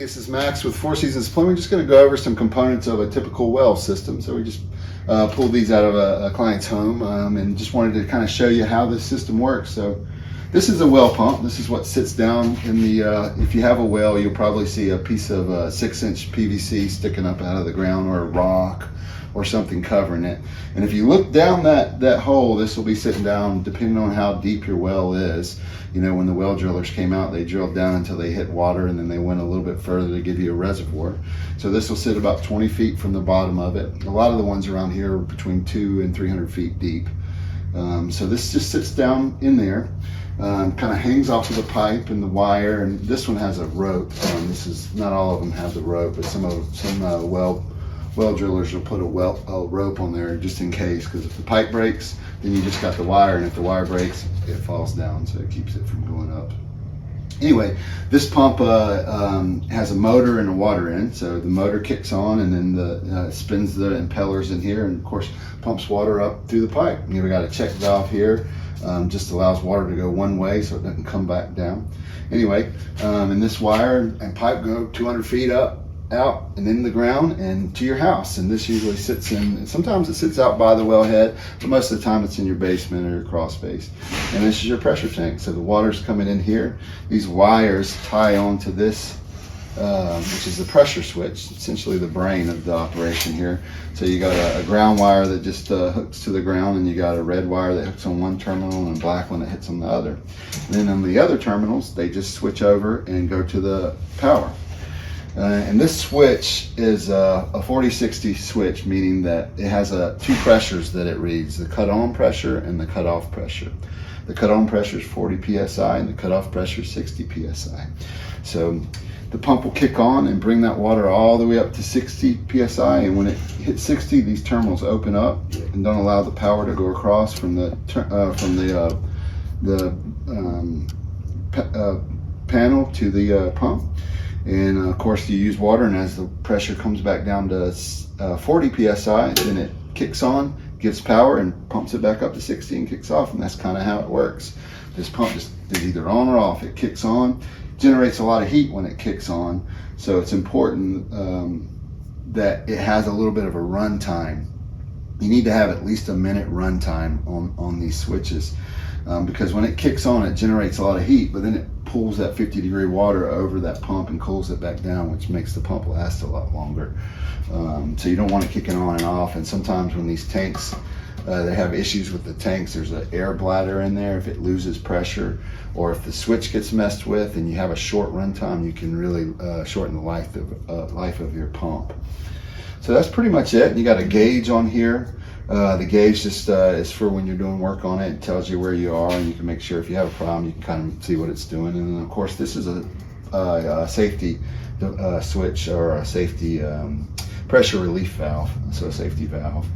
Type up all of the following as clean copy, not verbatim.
Hey, this is Max with Four Seasons Plumbing. Just going to go over some components of a typical well system. So we just pulled these out of a client's home and just wanted to kind of show you how this system works. So this is a well pump. This is what sits down in the, if you have a well, you'll probably see a piece of 6-inch PVC sticking up out of the ground, or a rock or something covering it. And if you look down that hole, this will be sitting down depending on how deep your well is. You know, when the well drillers came out, they drilled down until they hit water, and then they went a little bit further to give you a reservoir. So this will sit about 20 feet from the bottom of it. A lot of the ones around here are between 200 and 300 feet deep. So this just sits down in there, kind of hangs off of the pipe and the wire, and this one has a rope. This is, not all of them have the rope, but some well drillers will put a rope on there just in case, because if the pipe breaks, then you just got the wire, and if the wire breaks, it falls down, so it keeps it from going up. Anyway, this pump has a motor and a water end. So the motor kicks on, and then spins the impellers in here, and of course pumps water up through the pipe. And we got a check valve here, just allows water to go one way so it doesn't come back down. Anyway, and this wire and pipe go 200 feet up, out and in the ground and to your house. And this usually sits in, sometimes it sits out by the wellhead, but most of the time it's in your basement or your crawl space. And this is your pressure tank. So the water's coming in here. These wires tie onto this, which is the pressure switch, essentially the brain of the operation here. So you got a ground wire that just hooks to the ground, and you got a red wire that hooks on one terminal and a black one that hits on the other. And then on the other terminals, they just switch over and go to the power. And this switch is a 40-60 switch, meaning that it has two pressures that it reads, the cut-on pressure and the cut-off pressure. The cut-on pressure is 40 psi and the cut-off pressure is 60 psi. So the pump will kick on and bring that water all the way up to 60 psi, and when it hits 60, these terminals open up and don't allow the power to go across from the panel to the pump. And of course you use water, and as the pressure comes back down to 40 psi, then it kicks on, gives power, and pumps it back up to 60 and kicks off. And that's kind of how it works. This pump is either on or off. It kicks on, generates a lot of heat when it kicks on, so it's important that it has a little bit of a run time. You need to have at least a minute run time on these switches, because when it kicks on, it generates a lot of heat, but then it pulls that 50-degree water over that pump and cools it back down, which makes the pump last a lot longer. So you don't want it kicking on and off. And sometimes when these tanks, they have issues with the tanks, there's an air bladder in there. If it loses pressure, or if the switch gets messed with and you have a short run time, you can really shorten the life of your pump. So that's pretty much it. You got a gauge on here. The gauge just is for when you're doing work on it. It tells you where you are, and you can make sure if you have a problem, you can kind of see what it's doing. And then of course this is a safety switch, or a safety pressure relief valve, so a safety valve.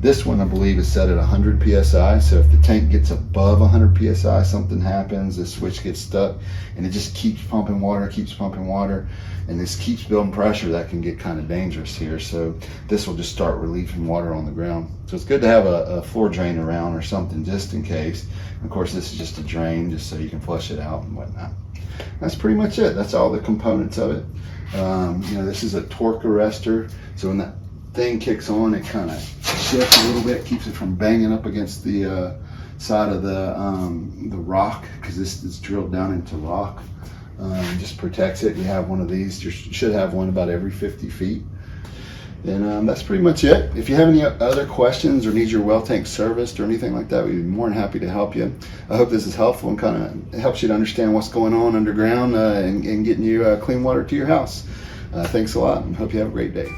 This one I believe is set at 100 psi, so if the tank gets above 100 psi, something happens, the switch gets stuck, and it just keeps pumping water, and this keeps building pressure. That can get kind of dangerous here. So this will just start relieving water on the ground. So it's good to have a floor drain around or something just in case. And of course this is just a drain, just so you can flush it out and whatnot. That's pretty much it. That's all the components of it. You know, this is a torque arrestor, so when that thing kicks on, it kind of shifts a little bit, keeps it from banging up against the side of the rock, because this is drilled down into rock. Just protects it. You have one of these. You should have one about every 50 feet. And that's pretty much it. If you have any other questions or need your well tank serviced or anything like that, we'd be more than happy to help you. I hope this is helpful and kind of helps you to understand what's going on underground and getting you clean water to your house. Thanks a lot, and hope you have a great day.